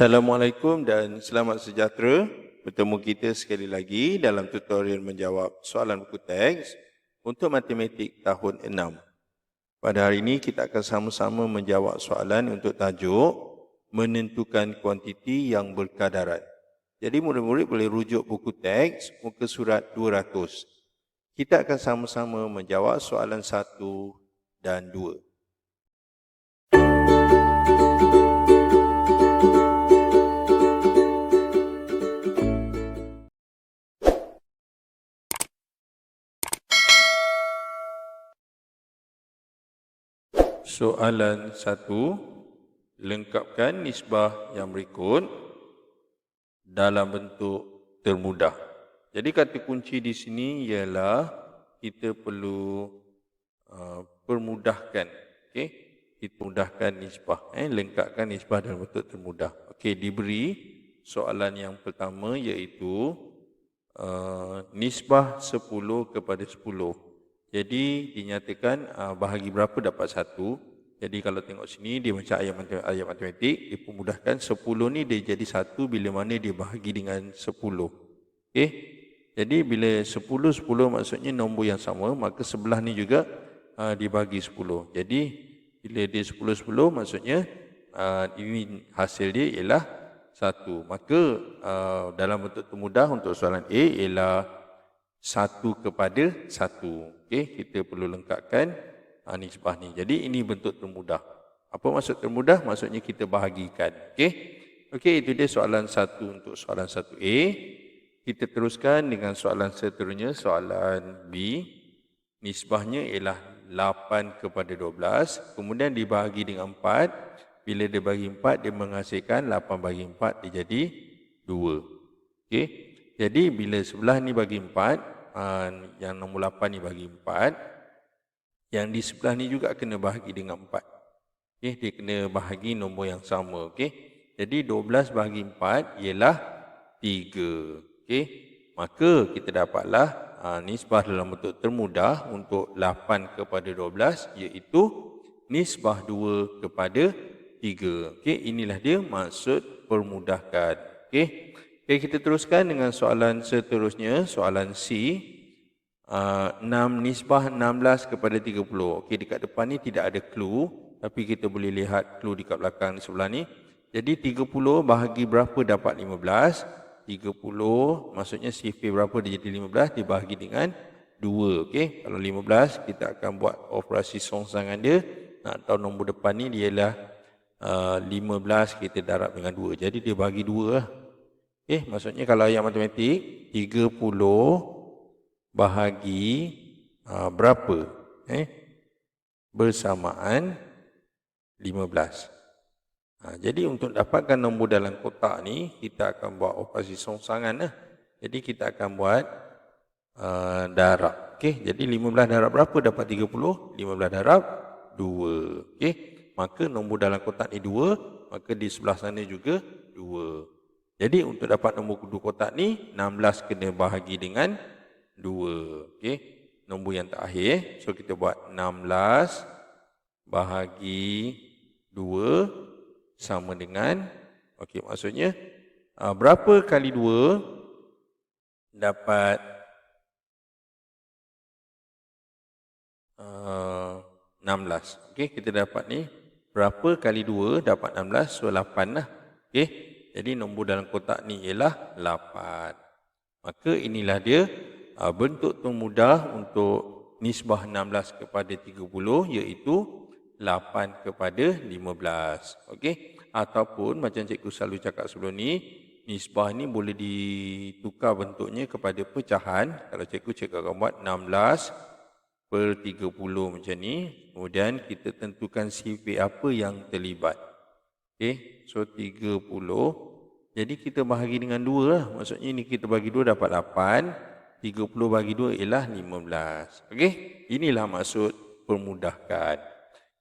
Assalamualaikum dan selamat sejahtera. Bertemu kita sekali lagi dalam tutorial menjawab soalan buku teks untuk matematik tahun 6. Pada hari ini kita akan sama-sama menjawab soalan untuk tajuk menentukan kuantiti yang berkadaran. Jadi murid-murid boleh rujuk buku teks muka surat 200. Kita akan sama-sama menjawab soalan 1 dan 2. Soalan 1, lengkapkan nisbah yang berikut dalam bentuk termudah. Jadi kata kunci di sini ialah kita perlu permudahkan. Okey, kita mudahkan nisbah, lengkapkan nisbah dalam bentuk termudah. Okey, diberi soalan yang pertama iaitu nisbah 10 kepada 10. Jadi dinyatakan bahagi berapa dapat 1. Jadi kalau tengok sini dia macam ayat matematik, dia pemudahkan 10 ni dia jadi 1 bila mana dia bahagi dengan 10. Okey. Jadi bila 10 maksudnya nombor yang sama, maka sebelah ni juga dibagi 10. Jadi bila dia 10 maksudnya ini hasil dia ialah 1. Maka dalam bentuk termudah untuk soalan A ialah 1 kepada 1. Okey, kita perlu lengkapkan nisbah ni. Jadi ini bentuk termudah. Apa maksud termudah? Maksudnya kita bahagikan. Okey, itu dia soalan 1 untuk soalan 1A. Kita teruskan dengan soalan seterusnya, soalan B. Nisbahnya ialah 8 kepada 12. Kemudian dibahagi dengan 4. Bila dia bagi 4, dia menghasilkan 8 bagi 4, dia jadi 2. Okey. Jadi bila sebelah ni bagi 4, yang nombor 8 ni bagi 4, yang di sebelah ni juga kena bahagi dengan 4. Okey, dia kena bahagi nombor yang sama. Okey. Jadi 12 bahagi 4 ialah 3. Okey. Maka kita dapatlah nisbah dalam bentuk termudah untuk 8 kepada 12 iaitu nisbah 2 kepada 3. Okey, inilah dia maksud permudahkan. Okey. Okey, kita teruskan dengan soalan seterusnya, soalan C. 6 nisbah 16 kepada 30. Okey, dekat depan ni tidak ada clue, tapi kita boleh lihat clue dekat belakang di sebelah ni. Jadi 30 bahagi berapa dapat 15? 30 maksudnya sifir berapa dia jadi 15 dibahagi dengan 2. Okey, kalau 15 kita akan buat operasi songsangan dia. Nak tahu nombor depan ni dia ialah 15 kita darab dengan 2. Jadi dia bagi 2 lah. Okey, maksudnya kalau ayat matematik 30 bahagi berapa? Bersamaan 15. Jadi untuk dapatkan nombor dalam kotak ni, kita akan buat operasi songsangan lah. Jadi kita akan buat darab. Okey, jadi 15 darab berapa dapat 30? 15 darab 2. Okey, maka nombor dalam kotak ni 2, maka di sebelah sana juga 2. Jadi untuk dapat nombor kedua kotak ni, 16 kena bahagi dengan 2. Okey, nombor yang terakhir. So kita buat 16 bahagi 2 sama dengan, okey, maksudnya berapa kali 2 dapat 16. Okey, kita dapat ni berapa kali 2 dapat 16, so 8 lah. Okey, jadi nombor dalam kotak ni ialah 8. Maka inilah dia bentuk termudah untuk nisbah 16 kepada 30 iaitu 8 kepada 15. Okey, ataupun macam cikgu selalu cakap sebelum ni, nisbah ni boleh ditukar bentuknya kepada pecahan. Kalau cikgu akan buat 16 per 30 macam ni. Kemudian kita tentukan sifir apa yang terlibat. Okey, so 30. Jadi kita bahagi dengan 2 lah. Maksudnya ni kita bagi 2 dapat 8. 30 bagi 2 ialah 15. Okey, inilah maksud permudahkan.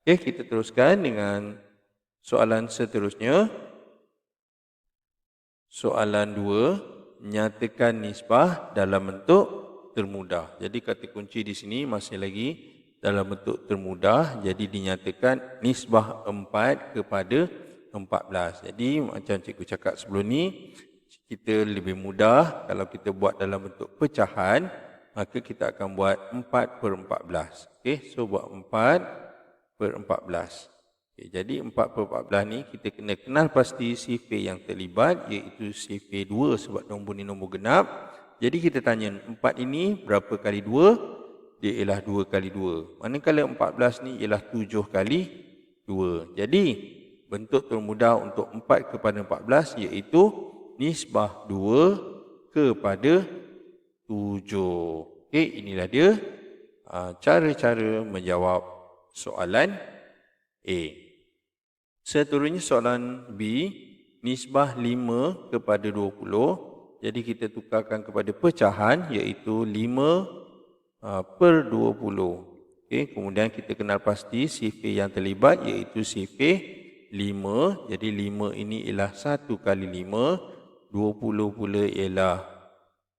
Okey, kita teruskan dengan soalan seterusnya. Soalan 2, nyatakan nisbah dalam bentuk termudah. Jadi kata kunci di sini masih lagi dalam bentuk termudah. Jadi dinyatakan nisbah 4 kepada 14. Jadi macam cikgu cakap sebelum ni, kita lebih mudah kalau kita buat dalam bentuk pecahan, maka kita akan buat 4/14. Okey, so buat 4/14. Okay, jadi 4/14 ni kita kena kenal pasti sifir yang terlibat, iaitu sifir 2 sebab nombor ni nombor genap. Jadi kita tanya 4 ini berapa kali 2? Dia ialah 2 kali 2. Manakala 14 ni ialah 7 kali 2. Jadi bentuk termudah untuk 4/14 iaitu nisbah 2 kepada 7. Okey, inilah dia cara-cara menjawab soalan A. Seterusnya soalan B, nisbah 5 kepada 20. Jadi kita tukarkan kepada pecahan iaitu 5/20. Okey, kemudian kita kenal pasti sifir yang terlibat iaitu sifir 5. Jadi 5 ini ialah 1 kali 5, 20 pula ialah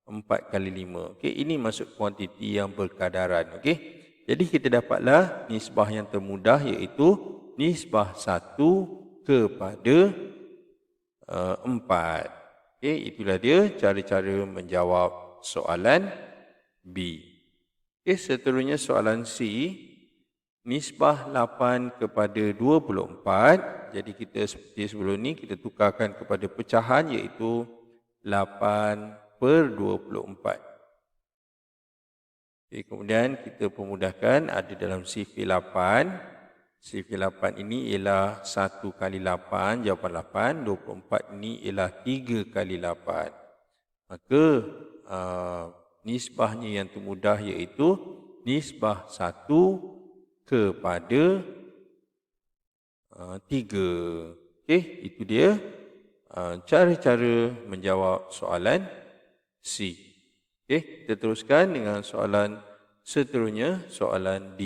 4 kali 5. Okey, ini masuk kuantiti yang berkadaran. Okey. Jadi kita dapatlah nisbah yang termudah iaitu nisbah 1 kepada 4. Okey, itulah dia cara-cara menjawab soalan B. Okey, seterusnya soalan C, nisbah 8 kepada 24. Jadi kita seperti sebelum ni kita tukarkan kepada pecahan iaitu 8/24. Okay, kemudian kita permudahkan ada dalam sifir 8. Sifir 8 ini ialah 1 kali 8, jawapan 8. 24 ini ialah 3 kali 8. Maka nisbahnya yang termudah iaitu nisbah 1 kepada 3. Okey, itu dia cara-cara menjawab soalan C. Okey, kita teruskan dengan soalan seterusnya, soalan D.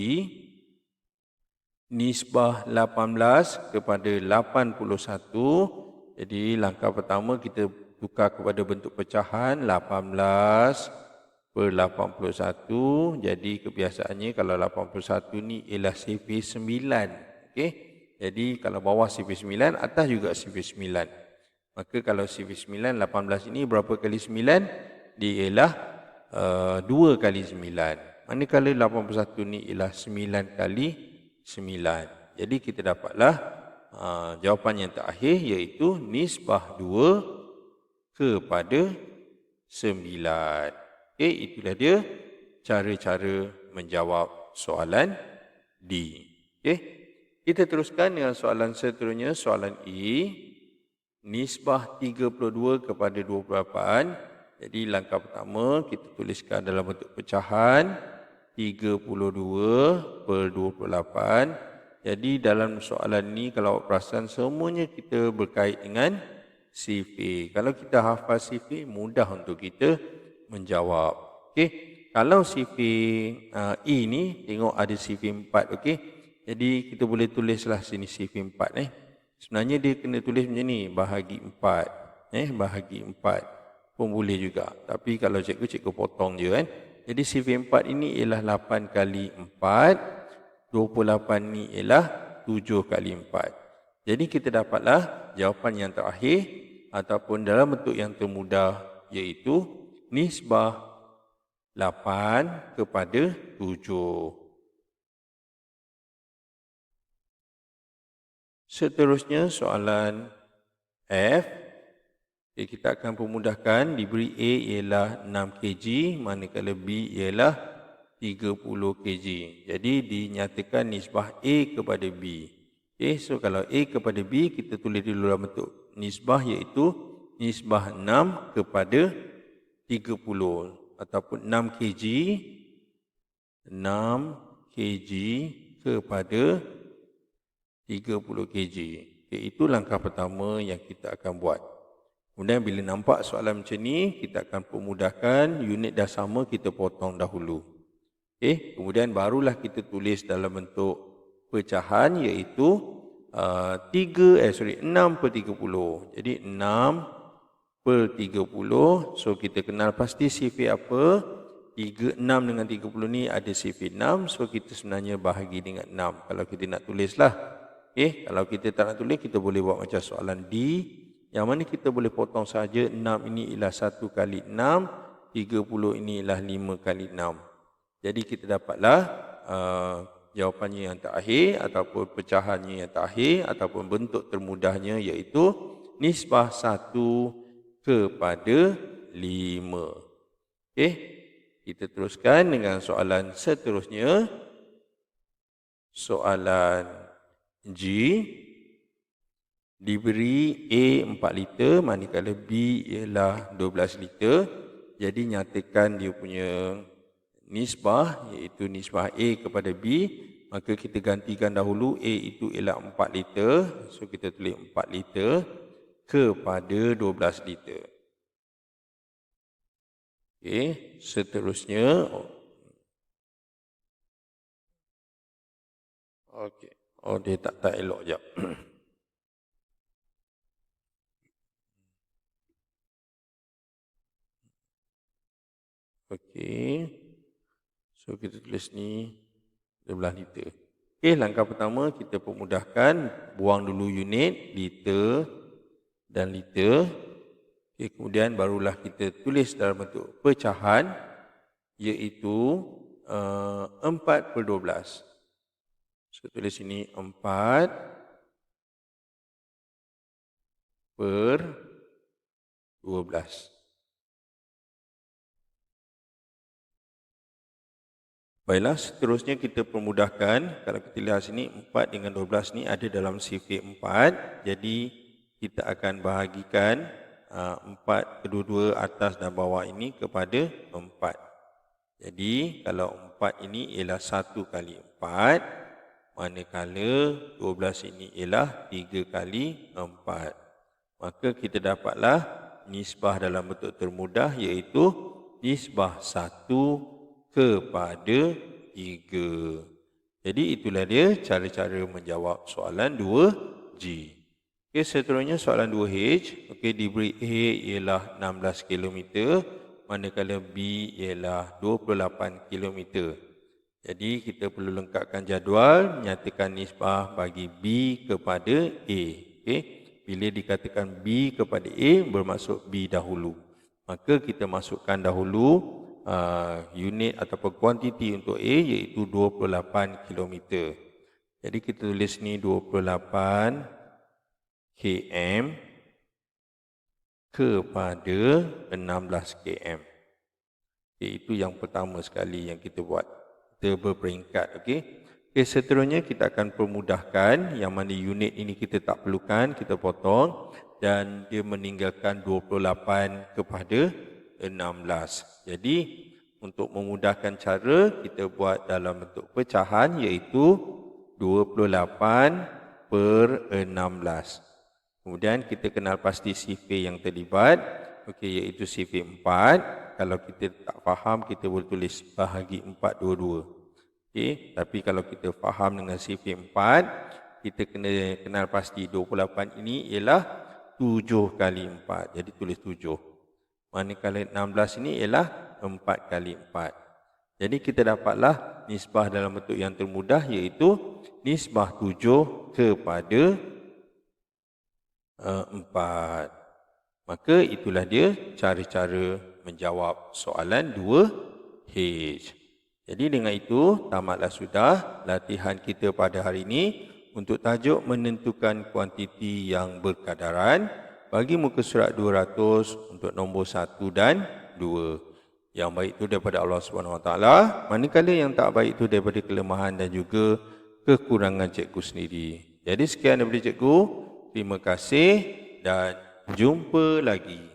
Nisbah 18 kepada 81. Jadi langkah pertama kita tukar kepada bentuk pecahan 18/81. Jadi kebiasaannya kalau 81 ni ialah sifir 9. Okey. Jadi kalau bawah sifir 9, atas juga sifir 9. Maka kalau sifir 9, 18 ini berapa kali 9? Dia ialah 2 kali 9. Manakala 81 ni ialah 9 kali 9. Jadi kita dapatlah jawapan yang terakhir iaitu nisbah 2 kepada 9. Okey, itulah dia cara-cara menjawab soalan D. Okey, kita teruskan dengan soalan seterusnya, soalan E. Nisbah 32 kepada 28. Jadi langkah pertama kita tuliskan dalam bentuk pecahan 32/28. Jadi dalam soalan ni kalau awak perasan semuanya kita berkait dengan sifir. Kalau kita hafal sifir, mudah untuk kita menjawab. Okey. Kalau sifir E ni tengok ada sifir 4, okey. Jadi kita boleh tulislah sini sifir 4 Sebenarnya dia kena tulis macam ni, bahagi 4. Bahagi 4 pun boleh juga. Tapi kalau cikgu potong je kan. Jadi sifir 4 ini ialah 8 kali 4. 28 ni ialah 7 kali 4. Jadi kita dapatlah jawapan yang terakhir ataupun dalam bentuk yang termudah iaitu nisbah 8 kepada 7. Seterusnya soalan F. Kita akan permudahkan, diberi A ialah 6 kg, manakala B ialah 30 kg. Jadi dinyatakan nisbah A kepada B. Okay, so kalau A kepada B, kita tulis dulu dalam bentuk nisbah iaitu nisbah 6 kepada 30 ataupun 6 kg. 6 kg kepada 30 kg. Okay, itu langkah pertama yang kita akan buat. Kemudian bila nampak soalan macam ni, kita akan permudahkan, unit dah sama, kita potong dahulu. Okay, kemudian barulah kita tulis dalam bentuk pecahan iaitu 6/30. Jadi 6/30. So kita kenal pasti sifir apa? 6 dengan 30 ni ada sifir 6. So kita sebenarnya bahagi dengan 6 kalau kita nak tulislah. Okey, kalau kita tak nak tulis, kita boleh buat macam soalan D. Yang mana kita boleh potong saja 6 ini ialah 1 kali 6, 30 ini ialah 5 kali 6. Jadi kita dapatlah jawapannya yang terakhir ataupun pecahannya yang terakhir ataupun bentuk termudahnya iaitu nisbah 1 kepada 5. Okey, kita teruskan dengan soalan seterusnya. Soalan G. Diberi A 4 liter manakala B ialah 12 liter. Jadi nyatakan dia punya nisbah iaitu nisbah A kepada B. Maka kita gantikan dahulu A itu ialah 4 liter. So kita tulis 4 liter kepada 12 liter. Okey, seterusnya. Okey. Oh, dia tak elok jap. Okey. So kita tulis ni 12 liter. Okey, langkah pertama kita permudahkan, buang dulu unit liter dan liter. Okey, kemudian barulah kita tulis dalam bentuk pecahan iaitu 4/12. So tulis sini 4/12. Baiklah, seterusnya kita permudahkan. Kalau kita lihat sini 4 dengan 12 ni ada dalam sifir 4. Jadi kita akan bahagikan 4 kedua-dua atas dan bawah ini kepada 4. Jadi kalau 4 ini ialah 1 kali 4, manakala 12 ini ialah 3 kali 4. Maka kita dapatlah nisbah dalam bentuk termudah iaitu nisbah 1 kepada 3. Jadi itulah dia cara-cara menjawab soalan 2G. Okey, seterusnya soalan 2H. Okey, diberi A ialah 16 km, manakala B ialah 28 km. Jadi kita perlu lengkapkan jadual, nyatakan nisbah bagi B kepada A. Okey, bila dikatakan B kepada A bermaksud B dahulu. Maka kita masukkan dahulu unit ataupun kuantiti untuk A iaitu 28 km. Jadi kita tulis ni 28 km kepada 16 km. Okay, itu yang pertama sekali yang kita buat. Kita berperingkat. Okay. Seterusnya kita akan permudahkan yang mana unit ini kita tak perlukan, kita potong dan dia meninggalkan 28 kepada 16. Jadi untuk memudahkan cara kita buat dalam bentuk pecahan iaitu 28/16. Kemudian kita kenal pasti sifir yang terlibat, okey, iaitu sifir 4. Kalau kita tak faham kita boleh tulis bahagi 4 dua-dua. Okey, tapi kalau kita faham dengan sifir 4, kita kena kenal pasti 28 ini ialah 7 kali 4. Jadi tulis 7. Manakala 16 ini ialah 4 kali 4. Jadi kita dapatlah nisbah dalam bentuk yang termudah iaitu nisbah 7 kepada 4. Maka itulah dia cara-cara menjawab soalan 2H. Jadi dengan itu tamatlah sudah latihan kita pada hari ini untuk tajuk menentukan kuantiti yang berkadaran bagi muka surat 200 untuk nombor 1 dan 2. Yang baik itu daripada Allah SWT, manakala yang tak baik itu daripada kelemahan dan juga kekurangan cikgu sendiri. Jadi sekian daripada cikgu. Terima kasih dan jumpa lagi.